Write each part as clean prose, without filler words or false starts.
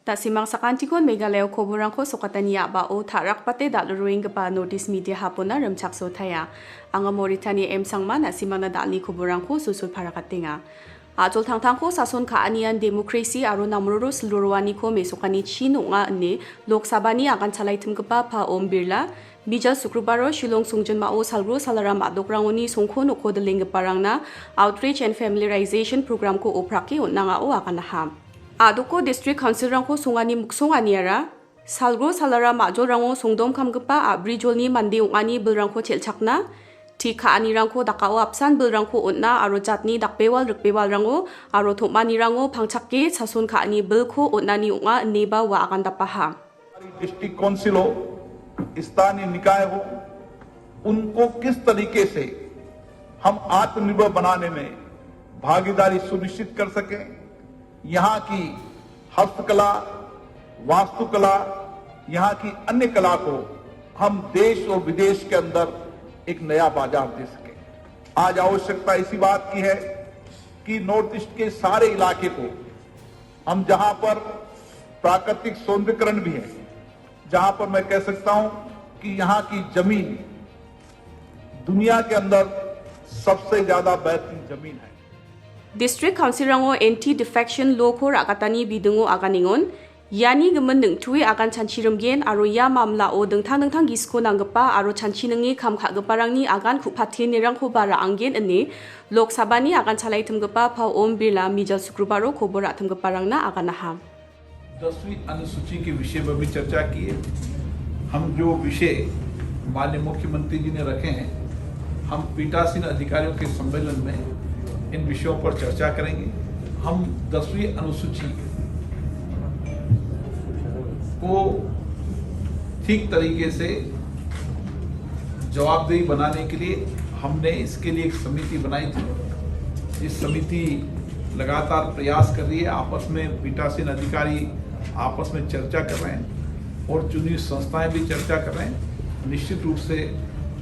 Tasimang sakantikon Meghalaya koborangko sokatania ba o tarak pate dalruing pa notice media hapona remchakso thaya. Anga Mauritania emsangma na simang na dali koborangko susul parakatinga. Ajol tangtangko sason kaanian demokrasi aro namruru seluruhani ko mesokani chino nga ne Lok Sabha ni akan chalai tumkepa pa Om Birla Bijal Sukrubaro Shillong Sungjan Mao Salru Salaram Adokrangoni Songko Noko Deling Parangna Outreach and Familiarization Program ko opraki nanga o akan ham. Adoko District Council rangko sungani muksong aniara Salru Salaram Ajol rango songdom kamgepa abrijolni mandi ungani bilrangko chelchakna Tika anirangko dakao apsan bilrangko utna aro jatni dakbewal rukbewal rango aro thokmani rango pangchakke sason kaani bilko utnani unga neba wa akan dapaha. District council हो, स्थानीय निकाय हो, उनको किस तरीके से हम आत्मनिर्भर बनाने में भागीदारी सुनिश्चित कर सकें, यहाँ की हस्तकला, वास्तुकला, यहाँ की अन्य कला को हम देश और विदेश के अंदर एक नया बाजार दे सके। आज आवश्यकता इसी बात की है कि नॉर्थ ईस्ट के सारे इलाके को हम जहां पर प्राकृतिक सौंदर्यीकरण भी है, जहां पर मैं कह सकता हूं कि यहां की जमीन दुनिया के अंदर सबसे ज्यादा बेहतरीन जमीन है। District Council rango anti defection law ko rakatani bidungo aganingon yani gemen nungtui akan chanchirumgen aro ya mamla o dengtang gisko nanggapa aro chanchinengi kamkha geparangni akan kupathin nirangko bara anggen ene Lok Sabha ni akan chalai tumgepa pa Om Birla Mijal Sukrubaro kobora tumgeparangna akan naham. 10वीं अनुसूची के विषय में भी चर्चा की है। हम जो विषय माननीय मुख्यमंत्री जी ने रखे हैं, हम पीठासीन अधिकारियों के सम्मेलन में इन विषयों पर चर्चा करेंगे। हम 10वीं अनुसूची को ठीक तरीके से जवाबदेही बनाने के लिए हमने इसके लिए एक समिति बनाई थी। इस समिति लगातार प्रयास कर रही है, आपस में पीठासीन अधिकारी आपस में चर्चा कर रहे हैं और चुनी संस्थाएं भी चर्चा कर रहे हैं। निश्चित रूप से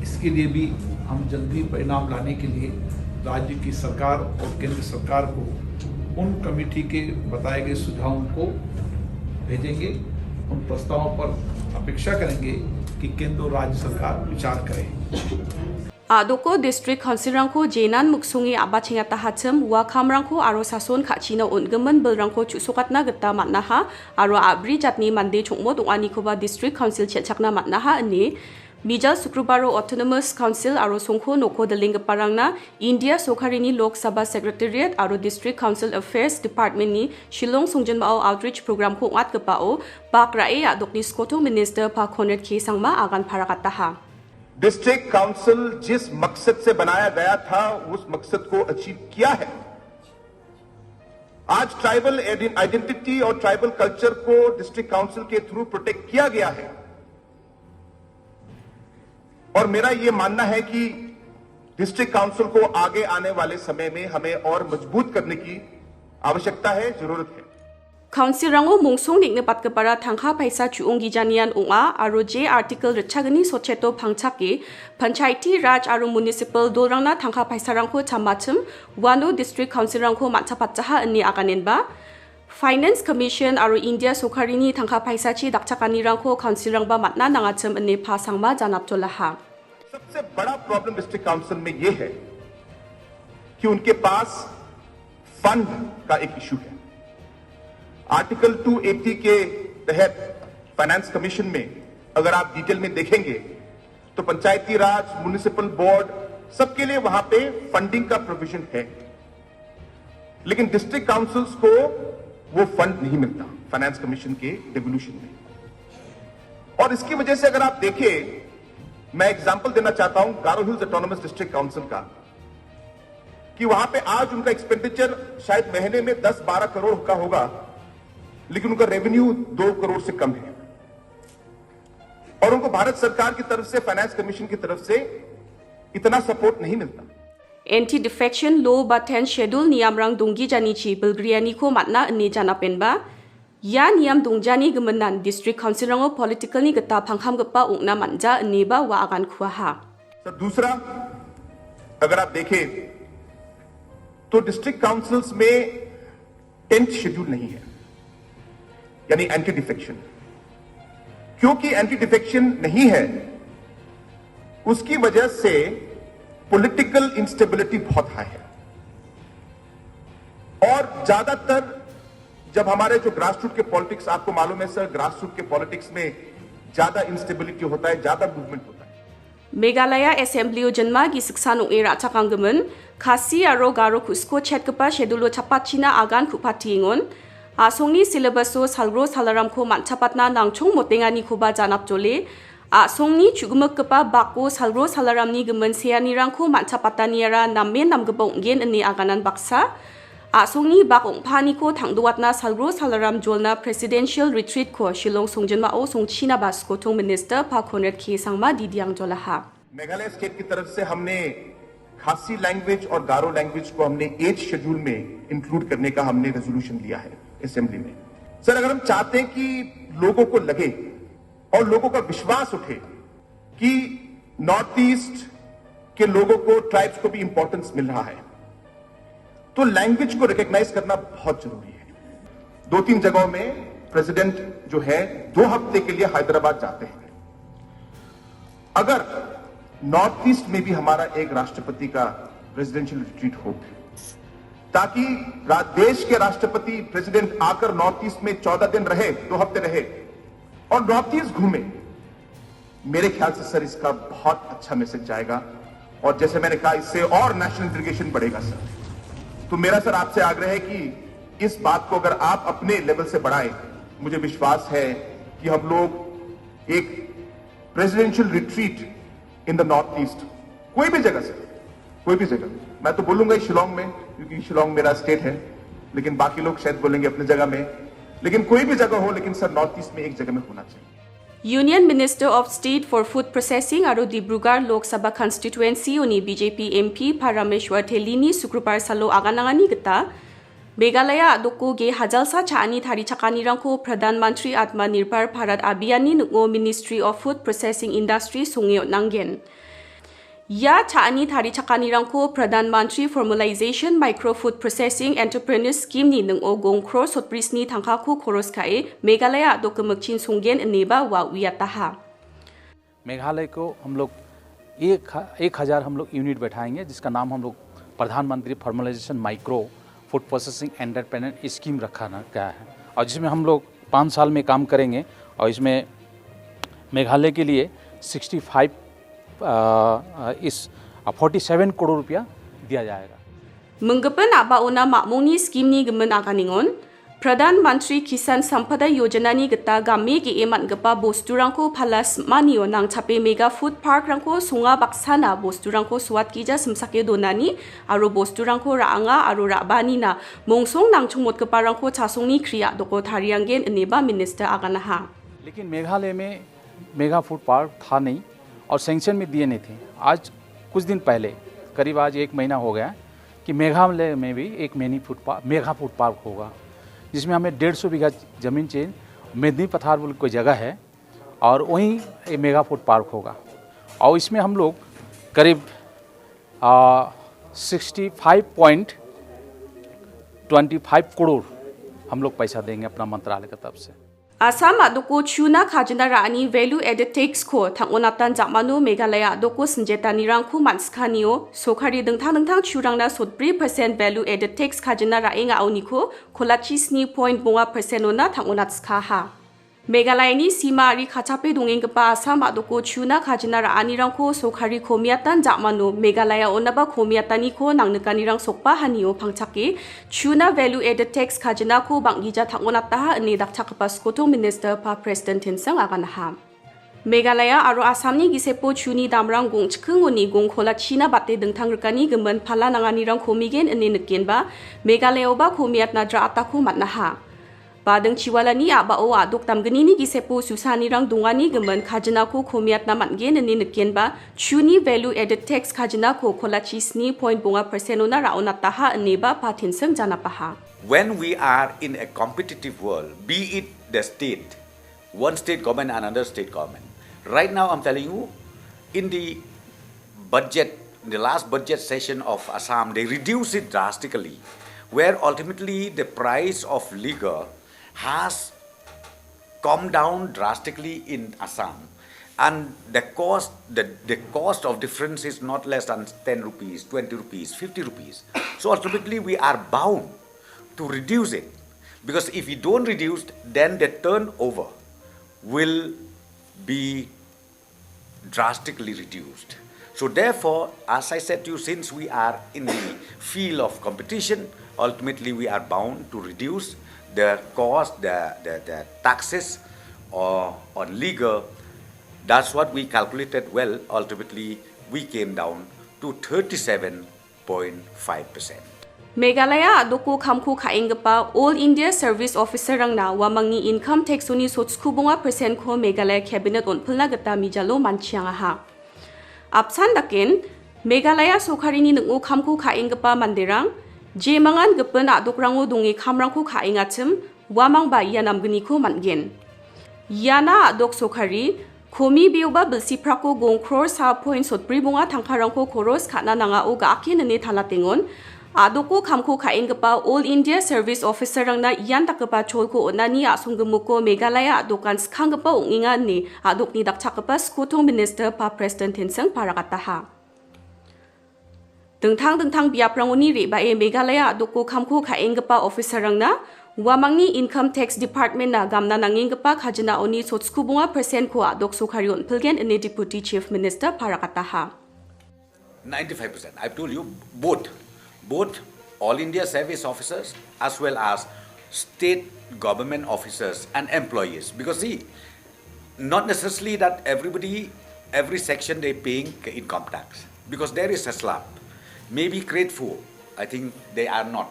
इसके लिए भी हम जल्दी परिणाम लाने के लिए राज्य की सरकार और केंद्र सरकार को उन कमेटी के बताए गए सुझावों को भेजेंगे। उन प्रस्तावों पर अपेक्षा करेंगे कि केंद्र और राज्य सरकार विचार करें। Adoko District Council rangko jenan muksungi abachinga tahacham wakam rangko aro sason kachina ungemen bilrangko chusukatna geta matnaha aro abri jatni mande chungmot ungani koba District Council chelchakna matnaha ane Mijal Sukrubaro Autonomous Council aro songko noko deling parangna India Sokarini Lok Sabha Secretariat aro District Council Affairs Department ni Shillong Songjan Mao Outreach Program ko ngat kepao bakrae adokni skoto Minister pa Conrad K Sangma akan parakataha. District council जिस मकसद से बनाया गया था उस मकसद को achieve किया है। आज ट्राइबल आइडेंटिटी और ट्राइबल कल्चर को डिस्ट्रिक्ट काउंसिल के थ्रू प्रोटेक्ट किया गया है और मेरा यह मानना है कि डिस्ट्रिक्ट काउंसिल को आगे आने वाले समय में हमें और मजबूत करने की आवश्यकता है, जरूरत है। Council rango mungsong nikne patkepara tangka paisa chuongi janian unga aro J article rechagani socheto pangchake panchayti raj aro municipal dolrangna tangka paisa rangko chamachum wano District Council rangko matchapatchaha ani akanenba Finance Commission aro India Sokarini tangka paisa chi dakchakani rangko council rangba matna nangachum ane pasangma janaptolaha. सबसे बड़ा problem district council में यह है कि उनके पास fund का एक issue है। आर्टिकल 280 के तहत फाइनेंस कमीशन में अगर आप डिटेल में देखेंगे तो पंचायती राज, म्युनिसिपल बोर्ड सबके लिए वहां पे फंडिंग का प्रोविजन है, लेकिन डिस्ट्रिक्ट काउंसिल्स को वो फंड नहीं मिलता फाइनेंस कमीशन के डेवोल्यूशन में। और इसकी वजह से अगर आप देखें, मैं एग्जांपल देना चाहता हूं गारो हिल्स ऑटोनोमस डिस्ट्रिक्ट काउंसिल का, कि वहां पे आज उनका एक्सपेंडिचर शायद महीने में 10-12 करोड़ का होगा, लेकिन उनका रेवेन्यू 2 करोड़ से कम है और उनको भारत सरकार की तरफ से, फाइनेंस कमीशन की तरफ से इतना सपोर्ट नहीं मिलता। Anti defection law ba 10 schedule niamrang donggi janichi bilgriani ko matna ni janapenba ya niam dongjani gemenan District Council rango political ni geta phangham gepa ungna manja neba wa akan khuaha. Sir दूसरा, अगर आप देखें तो district councils में 10th schedule नहीं है, यानी anti defection. क्योंकि एंटी डिफेक्शन नहीं है, उसकी वजह से पॉलिटिकल इंस्टेबिलिटी बहुत हाई है। और ज्यादातर जब हमारे जो ग्रास रूट के पॉलिटिक्स, आपको मालूम है सर, ग्रास रूट के पॉलिटिक्स में ज्यादा इंस्टेबिलिटी होता है, ज्यादा मूवमेंट होता है। मेघालय असेंबली जन्मा की शिक्षा नुएरा चकांगमन खासी आरो गारो खुस्को छेटकपा शेडुलो छपाचिना आगान खुपातिंगन आसोंगनी सिलेबसो सालरो सालाराम को मानछापातना नांगचों मोतेंगानी खुबा जानप जोले आसोंगनी चुगमकपा बाको सालरो सालारामनी गमन सेयानिरांखो मानछापातानियारा नामे नामगबो गेन अनि आगानान बाक्सा आसोंगनी बाकोंफानी को थांदुवातना सालरो सालाराम जोलना प्रेसिडेंशियल रिट्रीट को शिलोंग सोंजनमा ओ सोंगचिना बास्को थोंग मिनिस्टर पाकोनेट खेसांगमा दिदियांग जोलाहा। मेघालय स्टेट की तरफ से हमने खासी लैंग्वेज और गारो लैंग्वेज को हमने एज शेड्यूल में इंक्लूड करने का हमने रेजोल्यूशन लिया है असेंबली में। सर, अगर हम चाहते हैं कि लोगों को लगे और लोगों का विश्वास उठे कि नॉर्थ ईस्ट के लोगों को, ट्राइब्स को भी इंपॉर्टेंस मिल रहा है, तो लैंग्वेज को रिकॉग्नाइज करना बहुत जरूरी है। 2-3 जगहों में प्रेसिडेंट जो है 2 हफ्ते के लिए हैदराबाद जाते हैं। अगर नॉर्थ ईस्ट में भी हमारा एक राष्ट्रपति का प्रेसिडेंशियल रिट्रीट हो, ताकि देश के राष्ट्रपति प्रेसिडेंट आकर नॉर्थ ईस्ट में 14 दिन रहे, 2 हफ्ते रहे और नॉर्थ ईस्ट घूमे, मेरे ख्याल से सर इसका बहुत अच्छा मैसेज जाएगा। और जैसे मैंने कहा, इससे और नेशनल इंटीग्रेशन बढ़ेगा सर। तो मेरा सर आपसे आग्रह है कि इस बात को अगर आप अपने लेवल से बढ़ाएं, मुझे विश्वास है कि हम लोग एक presidential retreat in the north east, कोई भी जगह से, कोई भी जगह, मैं तो बोलूंगा शिलोंग में, क्योंकि शिलोंग मेरा स्टेट है, लेकिन बाकी लोग शायद बोलेंगे अपनी जगह में, लेकिन कोई भी जगह हो, लेकिन सर नॉर्थ ईस्ट में एक जगह में होना चाहिए। Union minister of state for food processing और डिब्रूगढ़ लोकसभा कंस्टिट्युएंसी उनी बीजेपी एमपी पारामेश्वर थेलीनी शुक्रवार सालो आगानांगानी गता मेघालय अदोको गे हजालसा चानी थारी चकानीरंको प्रधानमंत्री आत्मनिर्भर भारत अभियानी नुगो ministry of food processing industry सुंगे नांगेन या चानी थारी चकानीरंको प्रधानमंत्री formalisation micro food processing entrepreneur scheme नि नुगो गोंख्रो सोटप्रिसनी थांखाको खोरोसखाए मेघालय अदोको मक्चिन सुंगेन नेबा वाउयाताहा। मेघालय को हम लोग 1000 हम लोग यूनिट बैठाएंगे, जिसका नाम हम लोग प्रधानमंत्री formalisation micro food processing entrepreneur scheme रखा गया है, और जिसमें हम लोग 5 साल में काम करेंगे। और इसमें मेघालय के लिए 47 करोड़ रुपया दिया जाएगा। मंगपन आबाओना मामोनी स्कीम नि गमन आगानिंगन प्रधानमंत्री किसान संपदा योजना नि गता गामे के एमान गपा बोस्तुरांको फालास मानियो नांग छापे मेगा फूड पार्क रंको सुंगा बाक्साना बोस्तुरांको स्वाद कीजा समसाके दोनानी आरो बोस्तुरांको रांगा आरो राबानी ना मोंगसोंग नांगचुंग मोतकपा रंको चासोंगनी क्रिया दोको थारियांगेन नेबा मिनिस्टर आगानाहा। लेकिन मेघालय में मेगा फूड पार्क था नहीं और सैंक्शन में दिए नहीं थे। आज कुछ दिन पहले, करीब आज 1 महीना हो गया, कि मेघालय में भी एक मेगा फूड पार्क होगा, जिसमें हमें 150 बीघा ज़मीन चाहिए। मेदनी पथार बोल कोई जगह है, और वहीं एक मेगा फूड पार्क होगा। और इसमें हम लोग करीब 65.25 करोड़ हम लोग पैसा देंगे अपना मंत्रालय की तरफ से। आसाम आदोको चुना खाजना रानी वैल्यू एडेड टैक्स को थांगोनातान जामानो मेघालय आदोको संजेतानी रांखु मानसखानियो सोखारि दंथां चुरांना 3% वैल्यू एडेड टैक्स खाजना राएंगा आउनिको खोलाची 2.5% ओना थांगोनातसखा हा। मेघालयनि सीमारि खाचापे दुंगेंगपा आसाम आदोको चुना खाजना रानी रांखो सोखारि खोमियातान जामानो मेघालय ओनाबा खोमियातानिको नांगनकानि रां सोकपा हानियो फांचाके चुना वैल्यू एडेड टैक्स खाजना को बांगीजा थांगोनाता ने दाखचाकपा स्कोटो मिनिस्टर पा प्रेसिडेंट हिनसंग आगानाहा। मेघालय आरो आसामनि गिसेपो चुनी दामरां गंचखोंगनि गंखोलाचिना बाते दंथां रकानि गमन फाला नांगानि रां खोमिगेन अनि नकेनबा मेघालयबा खोमियातना द्रा आताखो मातनाहा। बादं चिवालानी आबाओ आदोक तामगनीनी गिसेपो सुसानी रंग दुंगानी गमन खाजना को खोमियातना मानगेन अनि नकेनबा चुनी वैल्यू एडेड टैक्स खाजना को खोलाची 2.5% ओना राओनाताहा अनेबा पाथिनसंग जानापाहा। When we are in a competitive world, be it the state, one state government and another state government. Right now I'm telling you, in the budget, in the last budget session of Assam, they reduced it drastically, where ultimately the price of liquor has come down drastically in Assam, and the cost of difference is not less than 10 rupees, 20 rupees, 50 rupees. So ultimately we are bound to reduce it, because if we don't reduce, then the turnover will be drastically reduced. So therefore, as I said to you, since we are in the field of competition, ultimately we are bound to reduce the cost, the taxes on legal. That's what we calculated well. Ultimately, we came down to 37.5%. Meghalaya adoko khamku khaingpa All India Service Officer rangna wamangni income tax uni sochkubunga percent ko Meghalaya cabinet onphulna gata mijalo manchianga ha. Apsan dakin Meghalaya sokharini nungu khamku khaingpa mandirang je mangan gepen adokrango dungi khamrangku khaingachim wamang ba yanamgni ko manggen. Yana adok sokhari Komi biuba belsi prako gong crore sa point sotpri bunga tangkarangko koros khana nanga o gaaki nene thalatingon adoko khamko khaingpa All India Service Officer rangna yan takapa cholko onani asunggemuko Meghalaya adokan skhangpa onginga ni adokni dakchakpa skotong minister pa President Thinsang parakata ha. Dengthang biaprangoni reba e Meghalaya adoko khamko khaingpa officer rangna wamangni income tax department na gamna nangingpa khajna oni sochkubunga percent ko adok sokharion pilgen ine deputy chief minister parakata ha. 95%. I've told you both All India Service Officers as well as state government officers and employees. Because see, not necessarily that every section they paying income tax. Because there is a slab. Maybe grade 4, I think they are not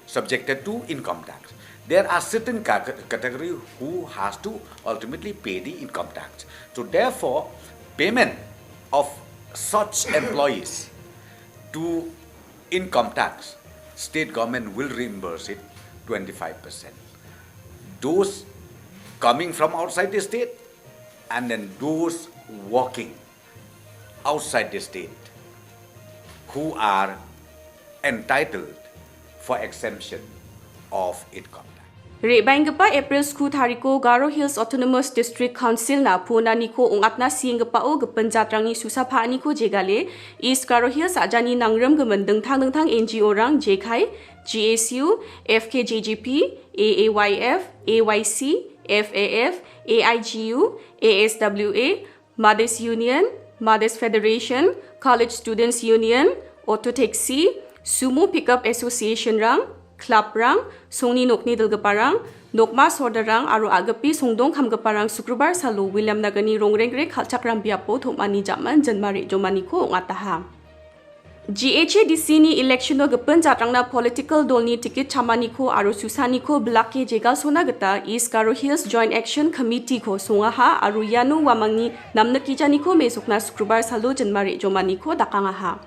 subjected to income tax. There are certain category who has to ultimately pay the income tax. So therefore, payment of such employees to income tax, state government will reimburse it 25%. Those coming from outside the state and then those working outside the state who are entitled for exemption of income tax. Rebaingpa April School Tariko Garo Hills Autonomous District Council na punaniko ungatna singpa o gepenjatrangi susapha niko jegale East Garo Hills ajani nangram gemendeng thang NGO rang JKI, GSU, FKJGP, AAYF, AYC, FAF, AIGU, ASWA, Mothers Union, Mothers Federation, College Students Union, Auto Taxi, Sumo Pickup Association rang Club rang, songni nokni dilgaparang, nokma sordarang aru agapi songdong khamgaparang Sukrubar salu William Nagani rongrengre khalchakram biapo thomani jaman janmari jomani ko ngataha. GHADC ni election no gepen jatrangna political dolni ticket chamani ko aru susani ko blake jegal sona gata East Garo Hills Joint Action Committee ko songaha aru yanu wamangni namnaki jani ko mesukna Sukrubar salu janmari jomani ko dakangaha.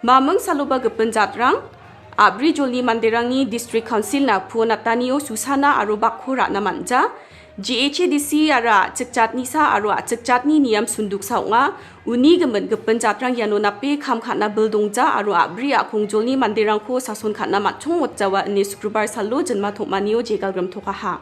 Mamang saluba gepen jatrang Abri Joli Mandirangi District Council na Punatanio Susana aru Bakhura na manja GHADC ara cekcatni sa aru cekcatni niam sunduk saunga uni gemen gepen jatrang yano nape kham khana beldongja aru abri akhong Joli Mandirang ko sason khana machong motjawa ni Sukrubar salo jenma thokmanio jegalgram thokaha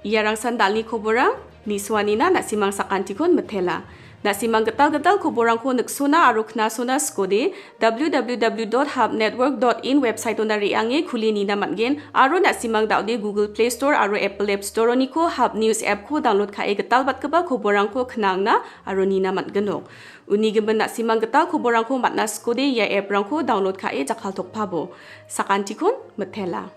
Iyarang sandalni khobora niswanina nasimang sakantikon methela Nasimang getal koborang ko nagsuna aru knasuna skode www.hubnetwork.in website ona riange khulini na matgen aru nasimang daude Google Play Store aru Apple App Store oni ko Hub News app ko download khae getal bat kaba koborang ko khnangna aru nina matgenok uni gemen nasimang getal koborang ko matna skode ya app rang ko download khae jakhal thokphabo sakantikon methela